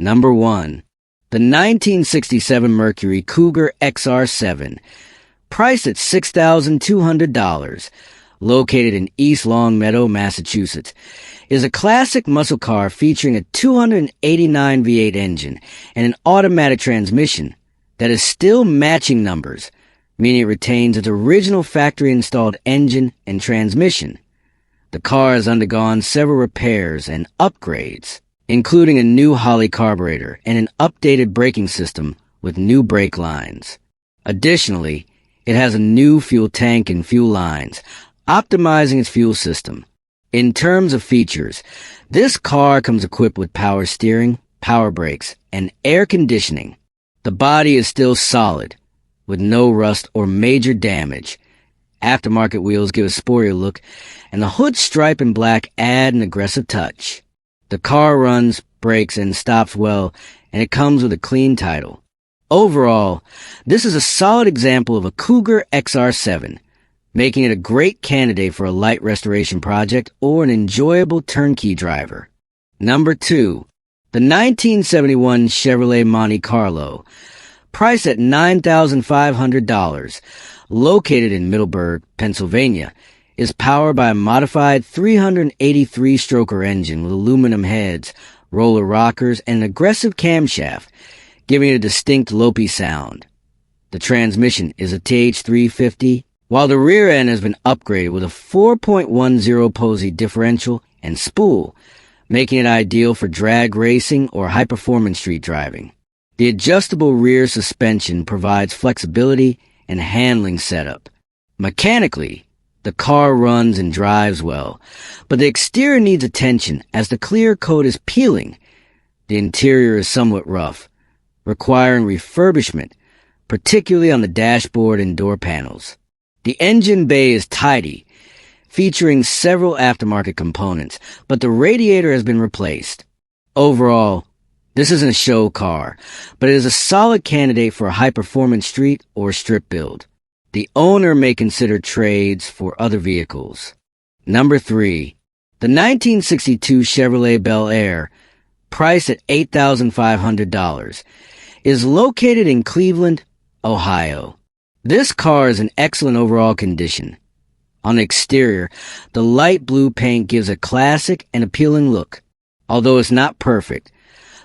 Number 1. The 1967 Mercury Cougar XR7, priced at $6,200, located in East Longmeadow, Massachusetts, is a classic muscle car featuring a 289 V8 engine and an automatic transmission that is still matching numbers, meaning it retains its original factory-installed engine and transmission. The car has undergone several repairs and upgrades, including a new Holley carburetor and an updated braking system with new brake lines. Additionally, it has a new fuel tank and fuel lines, optimizing its fuel system. In terms of features, this car comes equipped with power steering, power brakes, and air conditioning. The body is still solid, with no rust or major damage. Aftermarket wheels give a sportier look, and the hood stripe in black add an aggressive touch. The car runs, brakes, and stops well, and it comes with a clean title. Overall, this is a solid example of a Cougar XR7, making it a great candidate for a light restoration project or an enjoyable turnkey driver. Number 2. The 1971 Chevrolet Monte Carlo, priced at $9,500, located in Middleburg, Pennsylvania, is powered by a modified 383-stroker engine with aluminum heads, roller rockers, and an aggressive camshaft, giving it a distinct lopey sound. The transmission is a TH350, while the rear end has been upgraded with a 4.10 Posey differential and spool, making it ideal for drag racing or high-performance street driving. The adjustable rear suspension provides flexibility and handling setup. Mechanically, the car runs and drives well, but the exterior needs attention as the clear coat is peeling. The interior is somewhat rough, requiring refurbishment, particularly on the dashboard and door panels. The engine bay is tidy, featuring several aftermarket components, but the radiator has been replaced. Overall, this isn't a show car, but it is a solid candidate for a high-performance street or strip build. The owner may consider trades for other vehicles. Number 3. The 1962 Chevrolet Bel Air, priced at $8,500, is located in Cleveland, Ohio. This car is in excellent overall condition. On the exterior, the light blue paint gives a classic and appealing look. Although it's not perfect,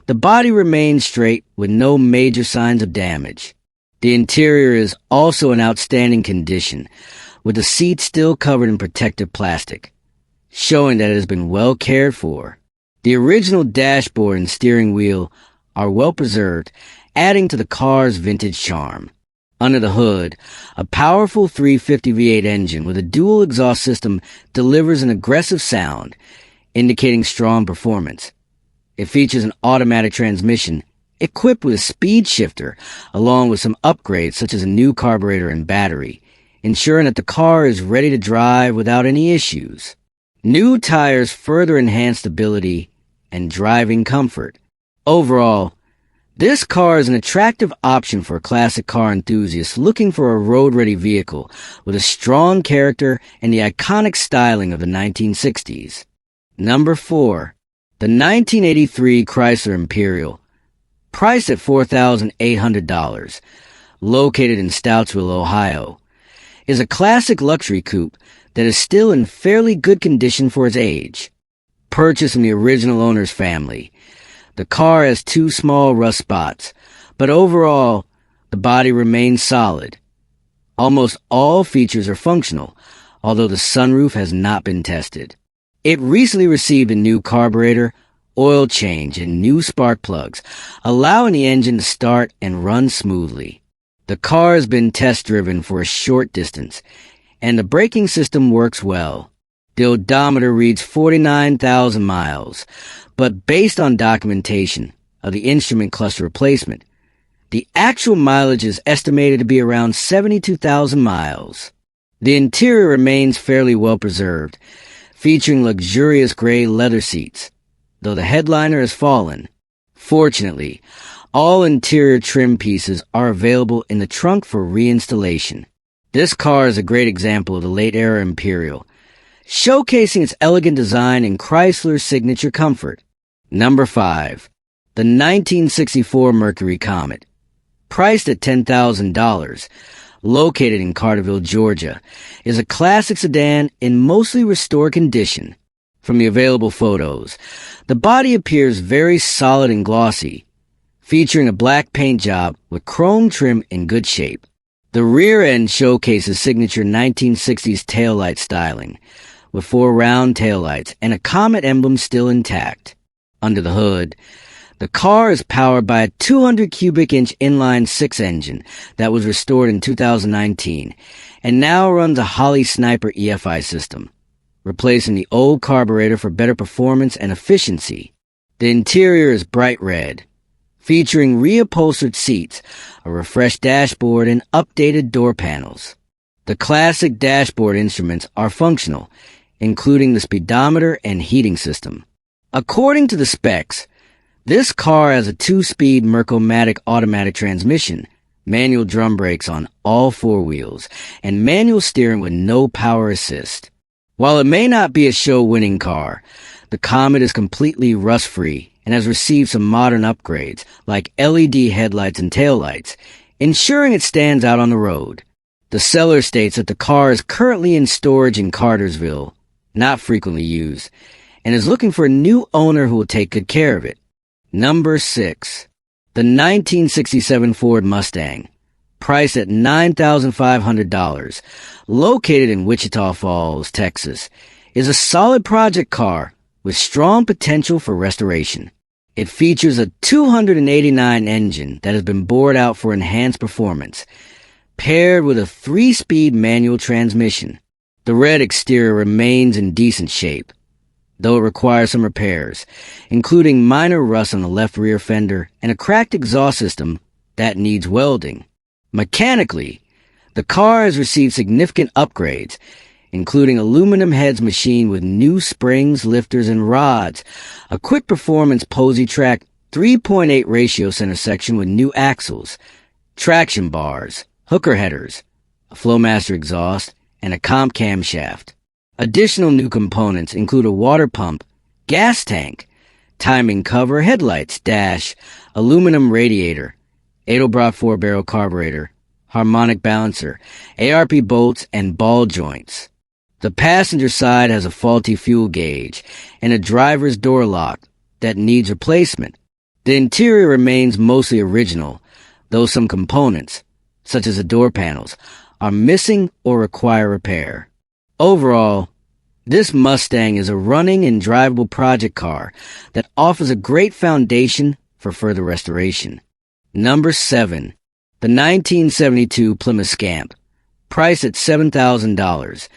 the body remains straight with no major signs of damage. The interior is also in outstanding condition, with the seats still covered in protective plastic, showing that it has been well cared for. The original dashboard and steering wheel are well preserved, adding to the car's vintage charm. Under the hood, a powerful 350 V8 engine with a dual exhaust system delivers an aggressive sound, indicating strong performance. It features an automatic transmission equipped with a speed shifter, along with some upgrades such as a new carburetor and battery, ensuring that the car is ready to drive without any issues. New tires further enhance stability and driving comfort. Overall, this car is an attractive option for classic car enthusiasts looking for a road-ready vehicle with a strong character and the iconic styling of the 1960s. Number 4. The 1983 Chrysler Imperial, priced at $4,800, located in Stoutsville, Ohio, is a classic luxury coupe that is still in fairly good condition for its age. Purchased from the original owner's family, the car has 2 small rust spots, but overall, the body remains solid. Almost all features are functional, although the sunroof has not been tested. It recently received a new carburetor, oil change, and new spark plugs, allowing the engine to start and run smoothly. The car has been test-driven for a short distance, and the braking system works well. The odometer reads 49,000 miles, but based on documentation of the instrument cluster replacement, the actual mileage is estimated to be around 72,000 miles. The interior remains fairly well preserved, featuring luxurious gray leather seats, though the headliner has fallen. Fortunately, all interior trim pieces are available in the trunk for reinstallation. This car is a great example of the late-era Imperial, showcasing its elegant design and Chrysler's signature comfort. Number 5. The 1964 Mercury Comet, priced at $10,000, located in Carterville, Georgia, is a classic sedan in mostly restored condition. From the available photos, the body appears very solid and glossy, featuring a black paint job with chrome trim in good shape. The rear end showcases signature 1960s taillight styling, with 4 round taillights and a Comet emblem still intact. Under the hood, the car is powered by a 200 cubic inch inline-6 engine that was restored in 2019 and now runs a Holley Sniper EFI system, replacing the old carburetor for better performance and efficiency. The interior is bright red, featuring reupholstered seats, a refreshed dashboard, and updated door panels. The classic dashboard instruments are functional, including the speedometer and heating system. According to the specs, this car has a 2-speed Merco-Matic automatic transmission, manual drum brakes on all 4 wheels, and manual steering with no power assist. While it may not be a show-winning car, the Comet is completely rust-free and has received some modern upgrades like LED headlights and taillights, ensuring it stands out on the road. The seller states that the car is currently in storage in Cartersville, not frequently used, and is looking for a new owner who will take good care of it. Number 6. The 1967 Ford Mustang, priced at $9,500, located in Wichita Falls, Texas, is a solid project car with strong potential for restoration. It features a 289 engine that has been bored out for enhanced performance, paired with a 3-speed manual transmission. The red exterior remains in decent shape, though it requires some repairs, including minor rust on the left rear fender and a cracked exhaust system that needs welding. Mechanically, the car has received significant upgrades, including aluminum heads machined with new springs, lifters, and rods, a quick performance PosiTrack 3.8 ratio center section with new axles, traction bars, hooker headers, a Flowmaster exhaust, and a comp camshaft. Additional new components include a water pump, gas tank, timing cover, headlights, dash, aluminum radiator, Edelbrock 4-barrel carburetor, harmonic balancer, ARP bolts, and ball joints. The passenger side has a faulty fuel gauge and a driver's door lock that needs replacement. The interior remains mostly original, though some components, such as the door panels, are missing or require repair. Overall, this Mustang is a running and drivable project car that offers a great foundation for further restoration. Number 7. The 1972 Plymouth Scamp, priced at $7,000,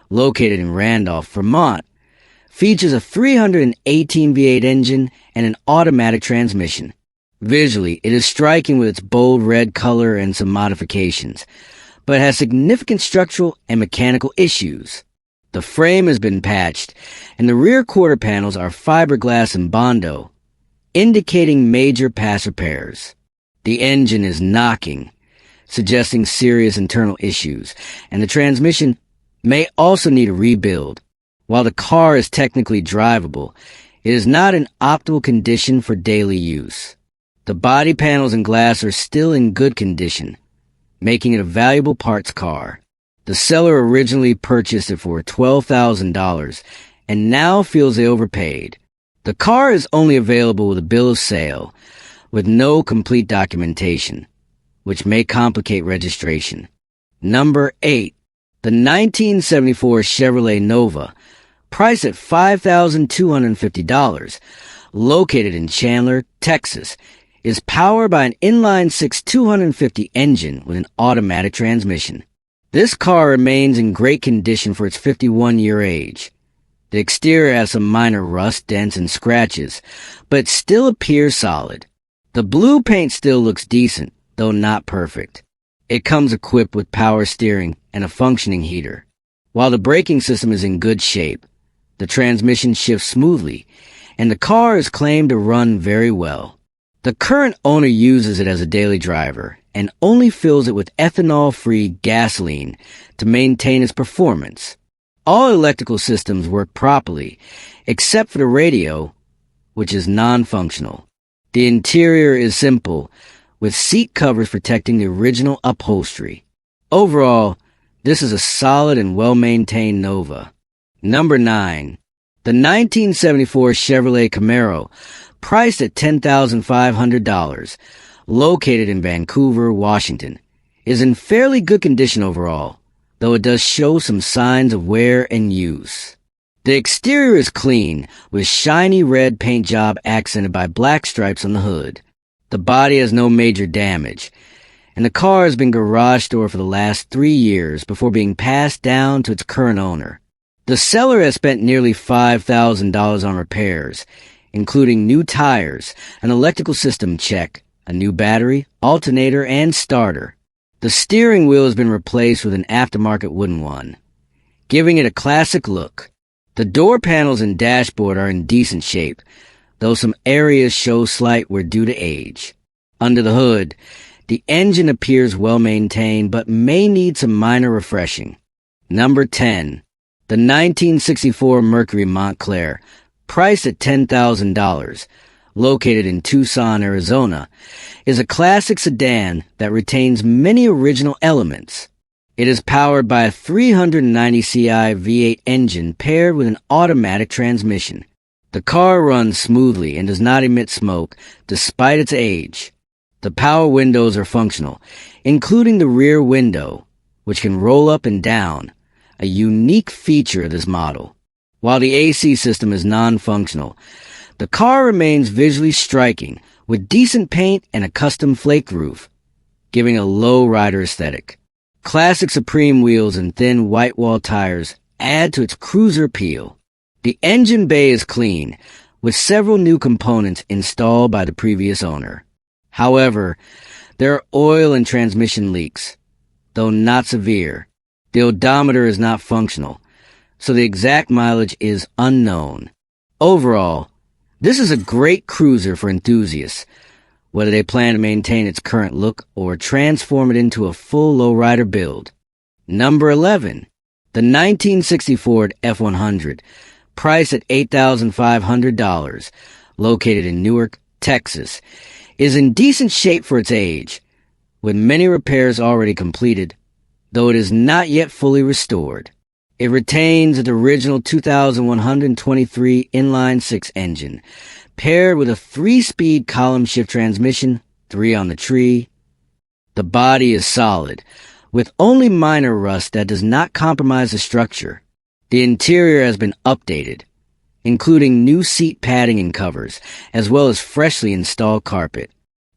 located in Randolph, Vermont, features a 318 V8 engine and an automatic transmission. Visually, it is striking with its bold red color and some modifications, but has significant structural and mechanical issues. The frame has been patched, and the rear quarter panels are fiberglass and Bondo, indicating major past repairs. The engine is knocking, suggesting serious internal issues, and the transmission may also need a rebuild. While the car is technically drivable, it is not in optimal condition for daily use. The body panels and glass are still in good condition, making it a valuable parts car. The seller originally purchased it for $12,000 and now feels they overpaid. The car is only available with a bill of sale, with no complete documentation, which may complicate registration. Number 8. The 1974 Chevrolet Nova, priced at $5,250, located in Chandler, Texas, is powered by an inline-6 250 engine with an automatic transmission. This car remains in great condition for its 51-year age. The exterior has some minor rust, dents, and scratches, but still appears solid. The blue paint still looks decent, though not perfect. It comes equipped with power steering and a functioning heater. While the braking system is in good shape, the transmission shifts smoothly, and the car is claimed to run very well. The current owner uses it as a daily driver and only fills it with ethanol-free gasoline to maintain its performance. All electrical systems work properly, except for the radio, which is non-functional. The interior is simple, with seat covers protecting the original upholstery. Overall, this is a solid and well-maintained Nova. Number 9. The 1974 Chevrolet Camaro, priced at $10,500, located in Vancouver, Washington, is in fairly good condition overall, though it does show some signs of wear and use. The exterior is clean, with shiny red paint job accented by black stripes on the hood. The body has no major damage, and the car has been garage stored for the last 3 years before being passed down to its current owner. The seller has spent nearly $5,000 on repairs, including new tires, an electrical system check, a new battery, alternator, and starter. The steering wheel has been replaced with an aftermarket wooden one, giving it a classic look. The door panels and dashboard are in decent shape, though some areas show slight wear due to age. Under the hood, the engine appears well maintained but may need some minor refreshing. Number 10. The 1964 Mercury Montclair, priced at $10,000, located in Tucson, Arizona, is a classic sedan that retains many original elements. It is powered by a 390 CI V8 engine paired with an automatic transmission. The car runs smoothly and does not emit smoke despite its age. The power windows are functional, including the rear window, which can roll up and down, a unique feature of this model. While the AC system is non-functional, the car remains visually striking with decent paint and a custom flake roof, giving a low rider aesthetic. Classic Supreme wheels and thin white wall tires add to its cruiser appeal. The engine bay is clean, with several new components installed by the previous owner. However, there are oil and transmission leaks, though not severe. The odometer is not functional, so the exact mileage is unknown. Overall, this is a great cruiser for enthusiasts, whether they plan to maintain its current look or transform it into a full lowrider build. Number 11. The 1960 Ford F-100, priced at $8,500, located in Newark, Texas, is in decent shape for its age, with many repairs already completed, though it is not yet fully restored. It retains the original 2123 inline-six engine, paired with a 3-speed column-shift transmission, 3 on the tree. The body is solid, with only minor rust that does not compromise the structure. The interior has been updated, including new seat padding and covers, as well as freshly installed carpet.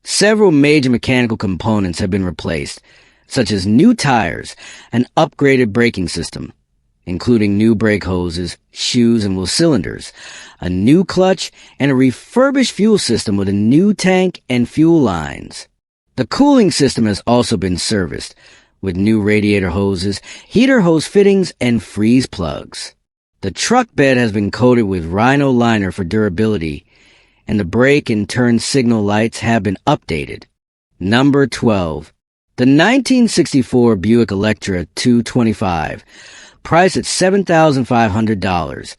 Several major mechanical components have been replaced, such as new tires, an upgraded braking system, including new brake hoses, shoes, and wheel cylinders, a new clutch, and a refurbished fuel system with a new tank and fuel lines. The cooling system has also been serviced, with new radiator hoses, heater hose fittings, and freeze plugs. The truck bed has been coated with Rhino liner for durability, and the brake and turn signal lights have been updated. Number 12. The 1964 Buick Electra 225, priced at $7,500,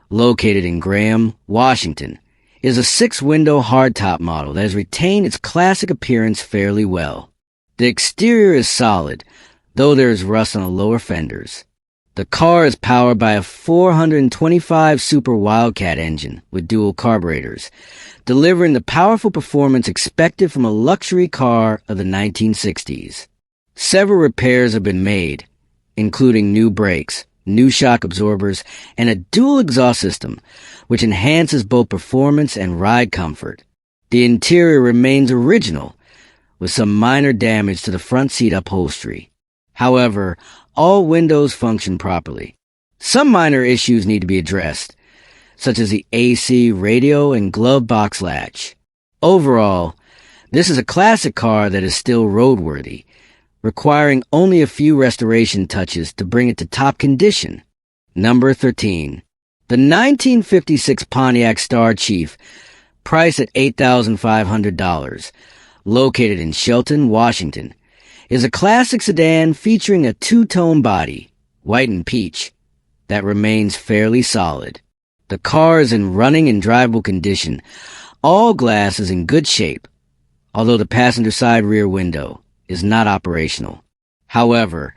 located in Graham, Washington, is a 6-window hardtop model that has retained its classic appearance fairly well. The exterior is solid, though there is rust on the lower fenders. The car is powered by a 425 Super Wildcat engine with dual carburetors, delivering the powerful performance expected from a luxury car of the 1960s. Several repairs have been made, including new brakes, new shock absorbers, and a dual exhaust system, which enhances both performance and ride comfort. The interior remains original, with some minor damage to the front seat upholstery. However, all windows function properly. Some minor issues need to be addressed, such as the AC, radio, and glove box latch. Overall, this is a classic car that is still roadworthy, requiring only a few restoration touches to bring it to top condition. Number 13. The 1956 Pontiac Star Chief, priced at $8,500, located in Shelton, Washington, is a classic sedan featuring a 2-tone body, white and peach, that remains fairly solid. The car is in running and drivable condition, All glass is in good shape, although the passenger side rear window is not operational. However,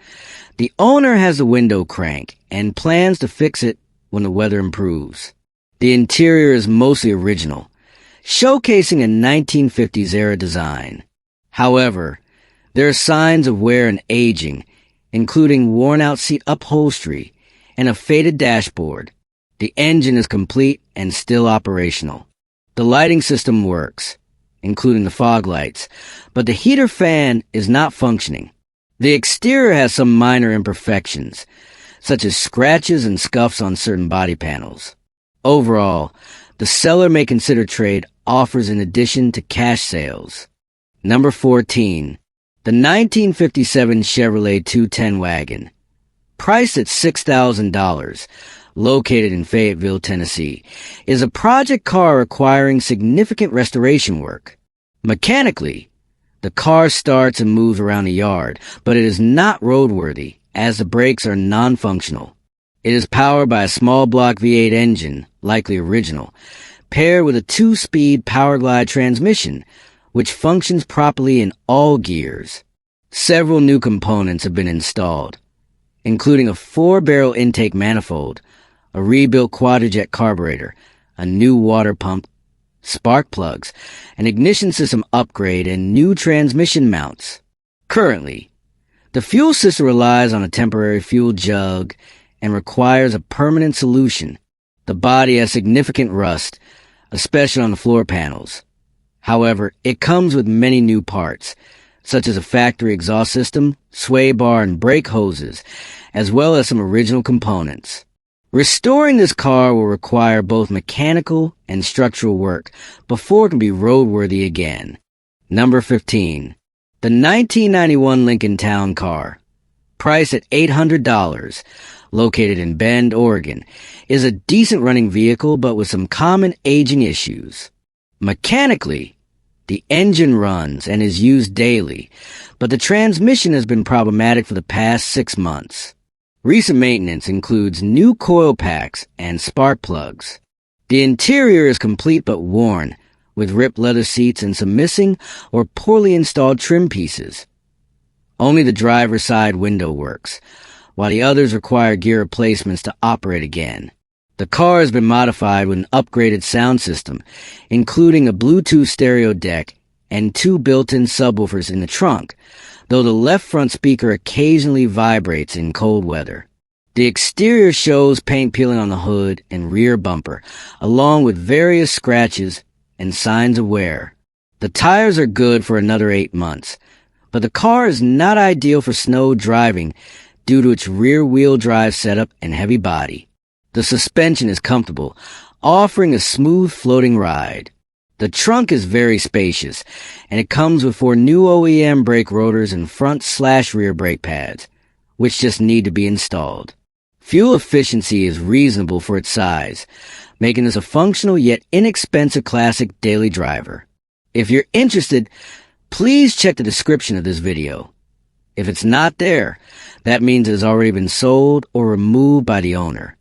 the owner has the window crank and plans to fix it when the weather improves. The interior is mostly original, showcasing a 1950s era design. However, there are signs of wear and aging, including worn-out seat upholstery and a faded dashboard. The engine is complete and still operational. The lighting system works, including the fog lights, but the heater fan is not functioning. The exterior has some minor imperfections, such as scratches and scuffs on certain body panels. Overall, the seller may consider trade offers in addition to cash sales. Number 14. The 1957 Chevrolet 210 wagon. Priced at $6,000, located in Fayetteville, Tennessee, is a project car requiring significant restoration work. Mechanically, the car starts and moves around the yard, but it is not roadworthy as the brakes are non-functional. It is powered by a small block V8 engine, likely original, paired with a 2-speed Powerglide transmission, which functions properly in all gears. Several new components have been installed, including a 4-barrel intake manifold, a rebuilt quadrajet carburetor, a new water pump, spark plugs, an ignition system upgrade, and new transmission mounts. Currently, the fuel system relies on a temporary fuel jug and requires a permanent solution. The body has significant rust, especially on the floor panels. However, it comes with many new parts, such as a factory exhaust system, sway bar, and brake hoses, as well as some original components. Restoring this car will require both mechanical and structural work before it can be roadworthy again. Number 15. The 1991 Lincoln Town Car, priced at $800, located in Bend, Oregon, is a decent running vehicle but with some common aging issues. Mechanically, the engine runs and is used daily, but the transmission has been problematic for the past 6 months. Recent maintenance includes new coil packs and spark plugs. The interior is complete but worn, with ripped leather seats and some missing or poorly installed trim pieces. Only the driver's side window works, while the others require gear replacements to operate again. The car has been modified with an upgraded sound system, including a Bluetooth stereo deck and 2 built-in subwoofers in the trunk, though the left front speaker occasionally vibrates in cold weather. The exterior shows paint peeling on the hood and rear bumper, along with various scratches and signs of wear. The tires are good for another 8 months, but the car is not ideal for snow driving due to its rear-wheel drive setup and heavy body. The suspension is comfortable, offering a smooth floating ride. The trunk is very spacious, and it comes with 4 new OEM brake rotors and front/rear brake pads, which just need to be installed. Fuel efficiency is reasonable for its size, making this a functional yet inexpensive classic daily driver. If you're interested, please check the description of this video. If it's not there, that means it has already been sold or removed by the owner.